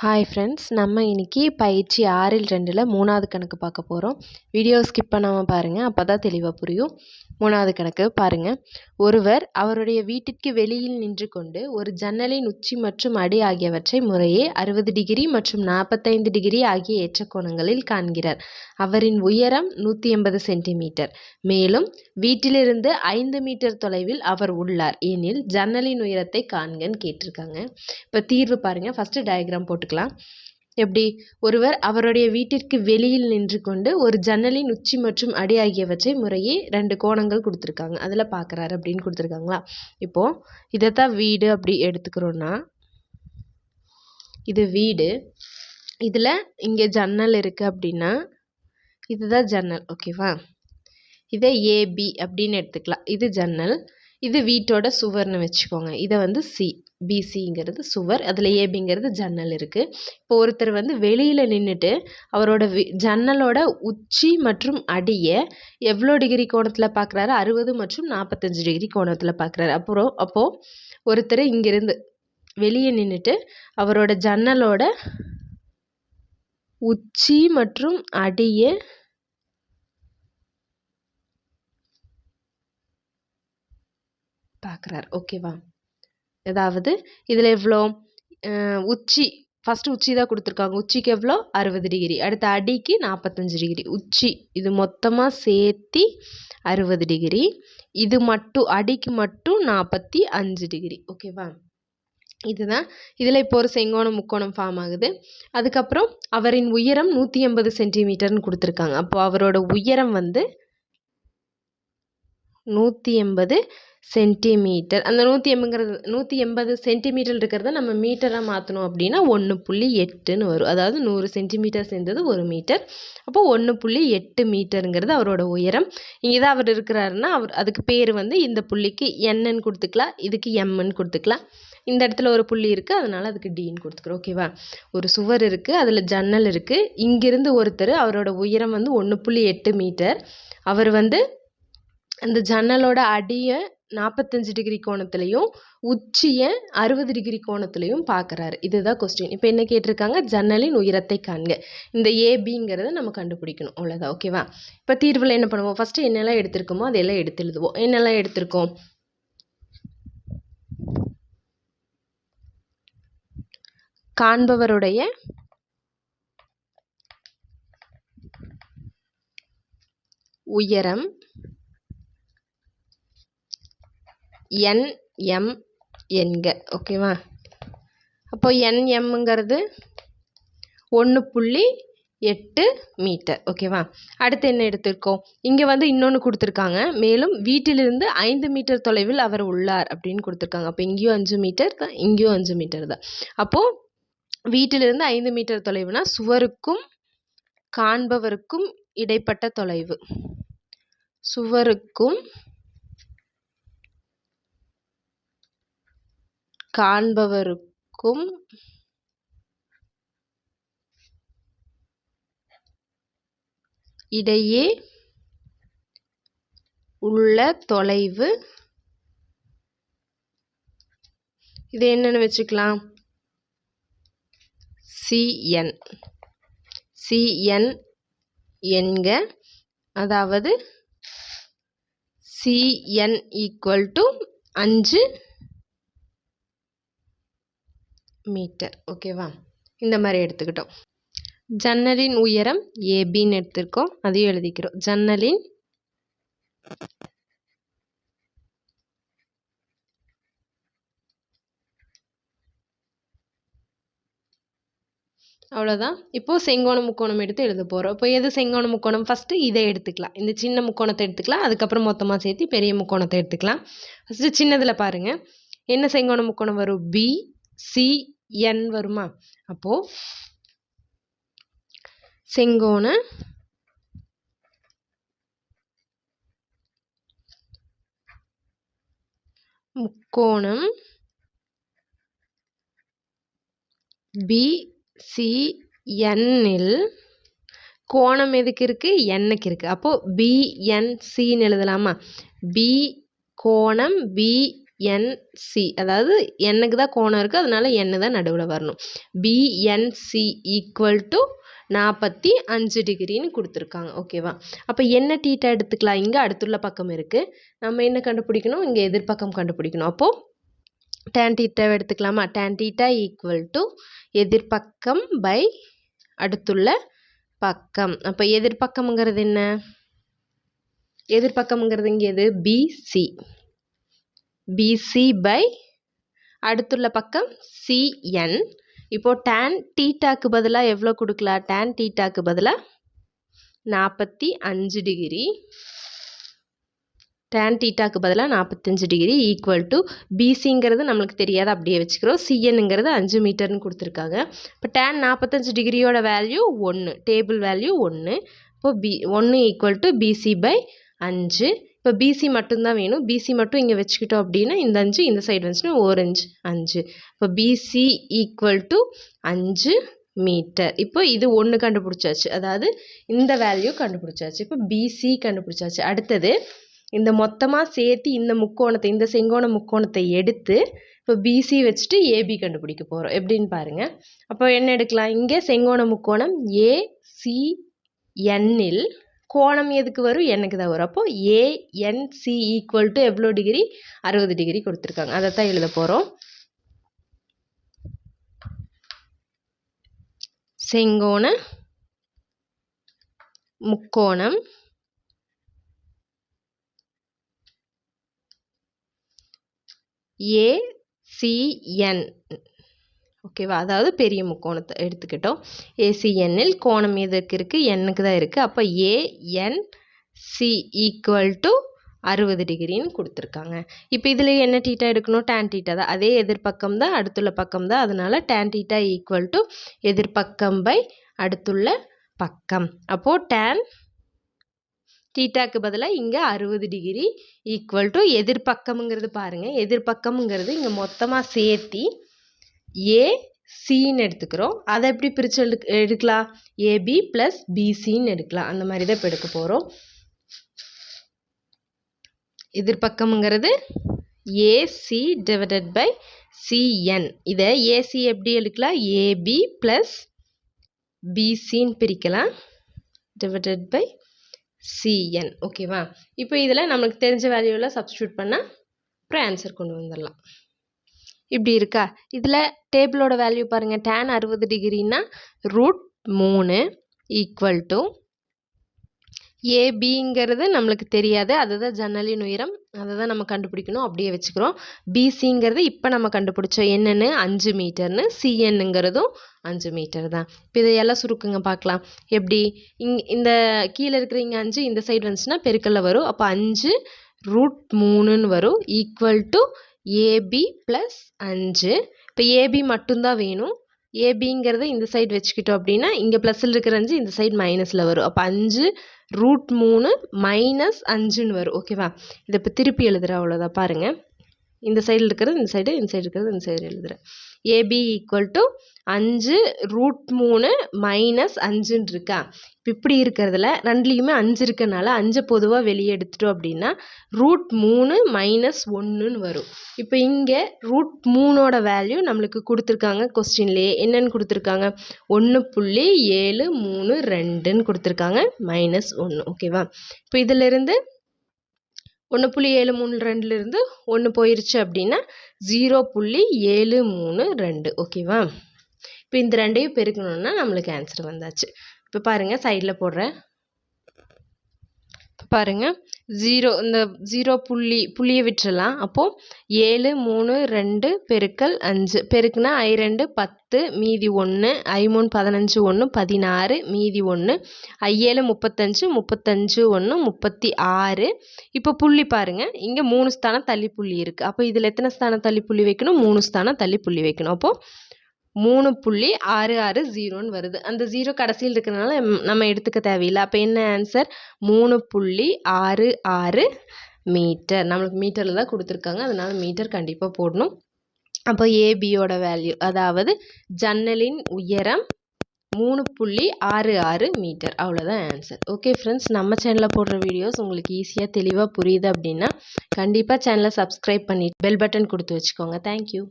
Hi friends, நம்ம இன்னைக்கு பயிற்சி 6ல் 2ல் 3வது கணக்கு பார்க்க போகிறோம். வீடியோ ஸ்கிப் பண்ணாமல் பாருங்கள், அப்போ தான் தெளிவாக புரியும். 3வது கணக்கு பாருங்கள். ஒருவர் அவருடைய வீட்டிற்கு வெளியில் நின்று கொண்டு ஒரு ஜன்னலின் உச்சி மற்றும் அடி ஆகியவற்றை முறையே 60 டிகிரி மற்றும் 45 டிகிரி ஆகிய ஏற்ற கோணங்களில் காண்கிறார். அவரின் உயரம் 180 சென்டிமீட்டர். மேலும் வீட்டிலிருந்து 5 மீட்டர் தொலைவில் அவர் உள்ளார் எனில் ஜன்னலின் உயரத்தை காண்கன்னு கேட்டிருக்காங்க. இப்போ தீர்வு பாருங்கள். ஃபஸ்ட்டு டயக்ராம் போட்டுக்கலாம். எப்படி? ஒருவர் அவருடைய வீட்டிற்கு வெளியில் நின்று கொண்டு ஒரு ஜன்னலின் உச்சி மற்றும் அடி ஆகியவற்றை முறையே 2 கோணங்கள் கொடுத்துருக்காங்க, அதில் பார்க்குறாரு அப்படின்னு கொடுத்துருக்காங்களா. இப்போது இதைத்தான் வீடு அப்படி எடுத்துக்கிறோன்னா, இது வீடு, இதில் இங்கே ஜன்னல் இருக்குது அப்படின்னா இதுதான் ஜன்னல், ஓகேவா? இதை ஏபி அப்படின்னு எடுத்துக்கலாம். இது ஜன்னல், இது வீட்டோட சுவர்னு வச்சுக்கோங்க. இதை வந்து சி, பிசிங்கிறது சுவர், அதில் ஏபிங்கிறது ஜன்னல் இருக்குது. இப்போ ஒருத்தர் வந்து வெளியில் நின்றுட்டு அவரோட ஜன்னலோட உச்சி மற்றும் அடியை எவ்வளோ டிகிரி கோணத்தில் பார்க்குறாரு? 60 மற்றும் 45 டிகிரி கோணத்தில் பார்க்குறாரு. அப்போது ஒருத்தர் இங்கிருந்து வெளியே நின்றுட்டு அவரோட ஜன்னலோட உச்சி மற்றும் அடியை பார்க்குறாரு, ஓகேவா? அதாவது இதில் எவ்வளோ உச்சி, ஃபஸ்ட்டு உச்சி தான் கொடுத்துருக்காங்க. உச்சிக்கு எவ்வளோ? 60 டிகிரி. அடுத்த அடிக்கு 45 டிகிரி. உச்சி இது மொத்தமாக சேர்த்தி 60 டிகிரி. இது மட்டும் அடிக்கு மட்டும் 45 டிகிரி, ஓகேவா? இதுதான். இதில் இப்போ ஒரு செங்கோணம் முக்கோணம் ஃபார்ம் ஆகுது. அதுக்கப்புறம் அவரின் உயரம் 180 சென்டிமீட்டர்னு கொடுத்துருக்காங்க. அப்போ அவரோட உயரம் வந்து 180 சென்டிமீட்டர். அந்த 180 சென்டிமீட்டர் இருக்கிறத நம்ம மீட்டராக மாற்றணும் அப்படின்னா 1.8ன்னு வரும். அதாவது 100 சென்டிமீட்டர் சேர்ந்தது 1 மீட்டர். அப்போது 1.8 மீட்டருங்கிறது அவரோட உயரம். இங்கே தான் அவர் இருக்கிறாருன்னா அதுக்கு பேர் வந்து இந்த புள்ளிக்கு என்னன்னு கொடுத்துக்கலாம், இதுக்கு எம்ன்னு கொடுத்துக்கலாம். இந்த இடத்துல ஒரு புள்ளி இருக்குது, அதனால் அதுக்கு டின்னு கொடுத்துக்கிறோம், ஓகேவா? ஒரு சுவர் இருக்குது, அதில் ஜன்னல் இருக்குது. இங்கிருந்து ஒருத்தர் அவரோட உயரம் வந்து 1.8 மீட்டர். அவர் வந்து அந்த ஜன்னலோட அடியை 45 டிகிரி கோணத்துலையும் உச்சியை 60 டிகிரி கோணத்துலையும் பார்க்குறாரு. இதுதான் கொஸ்டின். இப்போ என்ன கேட்டிருக்காங்க? ஜன்னலின் உயரத்தை காண்க. இந்த ஏபிங்கிறத நம்ம கண்டுபிடிக்கணும், அவ்வளோதான், ஓகேவா? இப்போ தீர்வில் என்ன பண்ணுவோம்? ஃபஸ்ட்டு என்னெல்லாம் எடுத்திருக்கோமோ அதெல்லாம் எடுத்து எழுதுவோம். என்னெல்லாம் எடுத்திருக்கோம்? காண்பவருடைய உயரம் NM என்க, ஓகேவா? அப்போ NMங்கிறது 1.8 மீட்டர், ஓகேவா? அடுத்து என்ன எடுத்திருக்கோம்? இங்கே வந்து இன்னொன்று கொடுத்துருக்காங்க. மேலும் வீட்டிலிருந்து 5 மீட்டர் தொலைவில் அவர் உள்ளார் அப்படின்னு கொடுத்துருக்காங்க. அப்போ இங்கேயும் 5 மீட்டர் தான், இங்கேயும் 5 மீட்டர் தான். அப்போது வீட்டிலிருந்து 5 மீட்டர் தொலைவுனா சுவருக்கும் காண்பவருக்கும் இடைப்பட்ட தொலைவு. சுவருக்கும் காண்பவருக்கும் இடையே உள்ள தொலைவு. இது என்னன்னு வச்சுக்கலாம்? CN. CN என்க. அதாவது CN = 5 மீட்டர், ஓகேவா? இந்த மாதிரி எடுத்துக்கிட்டோம். ஜன்னலின் உயரம் ஏபின்னு எடுத்திருக்கோம், அதையும் எழுதிக்கிறோம். ஜன்னலின் அவ்வளோதான். இப்போது செங்கோணம் முக்கோணம் எடுத்து எழுத போகிறோம். இப்போ எது செங்கோணம் முக்கோணம்? ஃபஸ்ட்டு இதை எடுத்துக்கலாம், இந்த சின்ன முக்கோணத்தை எடுத்துக்கலாம். அதுக்கப்புறம் மொத்தமாக சேர்த்து பெரிய முக்கோணத்தை எடுத்துக்கலாம். ஃபஸ்ட்டு சின்னதில் பாருங்கள், என்ன செங்கோணம் முக்கோணம் வரும்? BCN வருமா? அப்போது செங்கோண முக்கோணம் BCNல் கோணம் எதுக்கு இருக்குது? எண்ணுக்கு இருக்குது. அப்போது BNCன்னு எழுதலாமா? B கோணம் BNC பிஎன்சி, அதாவது எண்ணுக்கு தான் கோணம் இருக்குது, அதனால எண்ணு தான் நடுவில் வரணும். பிஎன்சி ஈக்குவல் டு 45 டிகிரின்னு கொடுத்துருக்காங்க. ஓகேவா? அப்போ என்ன டீட்டா எடுத்துக்கலாம்? இங்கே அடுத்துள்ள பக்கம் இருக்குது, நம்ம என்ன கண்டுபிடிக்கணும்? இங்கே எதிர்பக்கம் கண்டுபிடிக்கணும். அப்போது டேன் தீட்டாவை எடுத்துக்கலாமா? டேன் தீட்டா ஈக்குவல் டு எதிர்பக்கம் பை அடுத்துள்ள பக்கம். அப்போ எதிர்பக்கம்ங்கிறது என்ன? எதிர்பக்கம்ங்கிறது இங்கே எது? பிசி. பிசி பை அடுத்துள்ள பக்கம் சிஎன். இப்போது டேன் தீட்டாக்கு பதிலாக எவ்வளோ கொடுக்கலாம்? டேன் தீட்டாக்கு பதிலாக 45 டிகிரி. டேன் தீட்டாக்கு பதிலாக 45 டிகிரி ஈக்குவல் டு பிசிங்கிறது நம்மளுக்கு தெரியாது, அப்படியே வச்சுக்கிறோம். சிஎன்னுங்கிறது 5 மீட்டர்னு கொடுத்துருக்காங்க. இப்போ டேன் 45 டிகிரியோட வேல்யூ 1, டேபிள் வேல்யூ 1. இப்போ 1 ஈக்குவல் டு பிசி பை 5. இப்போ பிசி மட்டும்தான் வேணும். பிசி மட்டும் இங்கே வச்சுக்கிட்டோம் அப்படின்னா இந்த 5 இந்த சைடு வந்துச்சுன்னா ஒரு 5. இப்போ பிசி ஈக்குவல் டு 5 மீட்டர். இப்போ இது 1 கண்டுபிடிச்சாச்சு, அதாவது இந்த வேல்யூ கண்டுபிடிச்சாச்சு. இப்போ பிசி கண்டுபிடிச்சாச்சு. அடுத்தது இந்த மொத்தமாக சேர்த்து இந்த முக்கோணத்தை, இந்த செங்கோண முக்கோணத்தை எடுத்து இப்போ பிசி வச்சுட்டு ஏபி கண்டுபிடிக்க போகிறோம். எப்படின்னு பாருங்கள். அப்போ என்ன எடுக்கலாம்? இங்கே செங்கோண முக்கோணம் ஏசிஎன்னில் கோணம் எதுக்கு வரும்? எண்ணுக்கு தான் வரும். அப்போது ஏஎன்சி ஈக்குவல் டு எவ்வளோ டிகிரி? 60 டிகிரி கொடுத்துருக்காங்க. அதை தான் எழுத போகிறோம். செங்கோண முக்கோணம் ஏசிஎன். ஓகேவா? அதாவது பெரிய முக்கோணத்தை எடுத்துக்கிட்டோம். ஏசிஎன்னில் கோணம் எதுக்கு இருக்குது? எண்ணுக்கு தான் இருக்குது. அப்போ ஏஎன்சி ஈக்குவல் டு 60 டிகிரின்னு கொடுத்துருக்காங்க. இப்போ இதில் என்ன டீட்டா எடுக்கணும்? டேன் டீட்டா தான். அதே எதிர்பக்கம் தான், அடுத்துள்ள பக்கம் தான், அதனால டேன் டீட்டா ஈக்குவல் டு எதிர்பக்கம் பை அடுத்துள்ள பக்கம். அப்போது டேன் தீட்டாக்கு பதிலாக இங்கே 60 டிகிரி ஈக்குவல் டு எதிர்பக்கம்ங்கிறது பாருங்கள். எதிர்பக்கம்ங்கிறது இங்கே மொத்தமாக சேர்த்தி ஏசின்னு எடுத்துக்கிறோம். அதை எப்படி பிரித்து எடுக்கலாம்? ஏபி ப்ளஸ் பிசின்னு எடுக்கலாம். அந்த மாதிரி தான் இப்போ எடுக்க போகிறோம். எதிர்பக்கம்ங்கிறது ஏசி டிவைடட் பை சிஎன். இதை ஏசி எப்படி எடுக்கலாம்? ஏபி ப்ளஸ் பிசின்னு பிரிக்கலாம், டிவைடட் பை சிஎன். ஓகேவா? இப்போ இதில் நம்மளுக்கு தெரிஞ்ச வேல்யூவில் சப்ஸ்டியூட் பண்ணால் அப்புறம் ஆன்சர் கொண்டு வந்துடலாம். இப்படி இருக்கா? இதில் டேபிளோட வேல்யூ பாருங்கள். டேன் 60 டிகிரின்னா √3 ஈக்குவல் டு ஏபிங்கிறது நம்மளுக்கு தெரியாது, அதுதான் ஜன்னலின் உயரம், அதை தான் நம்ம கண்டுபிடிக்கணும், அப்படியே வச்சுக்கிறோம். பிசிங்கிறது இப்போ நம்ம கண்டுபிடிச்சோம் என்னென்னு 5 மீட்டர்னு, சிஎன்னுங்கிறதும் 5 மீட்டர் தான். இப்போ இதையெல்லாம் சுருக்குங்க பார்க்கலாம். எப்படி? இந்த கீழே இருக்கிற இங்கே 5 இந்த சைடு வந்துச்சுன்னா பெருக்கல்ல வரும். அப்போ 5 √3ன்னு வரும் ஈக்குவல் டு ஏபி ப்ளஸ் 5. இப்போ ஏபி மட்டும்தான் வேணும். ஏபிங்கிறத இந்த சைடு வச்சுக்கிட்டோம் அப்படின்னா இங்கே ப்ளஸில் இருக்கிற 5 இந்த சைடு மைனஸில் வரும். அப்போ 5 √3 மைனஸ் 5ன்னு வரும். ஓகேவா? இதை இப்போ திருப்பி எழுதுகிறேன், அவ்வளோதான். பாருங்கள், இந்த சைடில் இருக்கிறது இந்த சைடு, இந்த சைடு இருக்கிறது இந்த சைடு எழுதுகிறேன். ஏபி ஈக்குவல் டு 5 √3 மைனஸ் 5ன்னு இருக்கா? இப்போ இப்படி இருக்கிறதுல ரெண்டுலேயுமே 5 இருக்கனால 5 பொதுவாக வெளியே எடுத்துட்டோம் அப்படின்னா √3 மைனஸ் 1ன்னு வரும். இப்போ இங்கே √3ஓட வேல்யூ நம்மளுக்கு கொடுத்துருக்காங்க. கொஸ்டின்லேயே என்னென்னு கொடுத்துருக்காங்க? 1.732ன்னு கொடுத்துருக்காங்க, மைனஸ் 1. ஓகேவா? இப்போ இதிலிருந்து 1.732லேருந்து 1 போயிருச்சு அப்படின்னா 0.732. ஓகேவா? இப்போ இந்த ரெண்டையும் பெருக்கணும்னா நம்மளுக்கு ஆன்சர் வந்தாச்சு. இப்போ பாருங்கள், சைடில் போடுறேன். பாருங்கள், 0 இந்த 0 புள்ளியை விட்டுறலாம். அப்போது 732 பெருக்கல் 5 பெருக்குனா I2 10 மீதி 1, I3 15 1 16 மீதி 1, I7 35 35 1 36. இப்போ புள்ளி பாருங்கள், இங்கே 3 ஸ்தானம் தள்ளி புள்ளி இருக்குது. அப்போ இதில் எத்தனை ஸ்தானம் தள்ளி புள்ளி வைக்கணும்? 3 ஸ்தானம் தள்ளி புள்ளி வைக்கணும். அப்போது 3.660ன்னு வருது. அந்த 0 கடைசியில் இருக்கிறனால நம்ம எடுத்துக்க தேவையில்லை. அப்போ என்ன ஆன்சர்? 3.66 மீட்டர். நம்மளுக்கு மீட்டரில் தான் கொடுத்துருக்காங்க, அதனால மீட்டர் கண்டிப்பாக போடணும். அப்போ ஏபியோட வேல்யூ, அதாவது ஜன்னலின் உயரம் 3.66 மீட்டர். அவ்வளோதான் ஆன்சர். ஓகே ஃப்ரெண்ட்ஸ், நம்ம சேனலில் போடுற வீடியோஸ் உங்களுக்கு ஈஸியாக தெளிவாக புரியுது அப்படின்னா கண்டிப்பாக சேனலை சப்ஸ்கிரைப் பண்ணிட்டு பெல் பட்டன் கொடுத்து வச்சுக்கோங்க. தேங்க்யூ.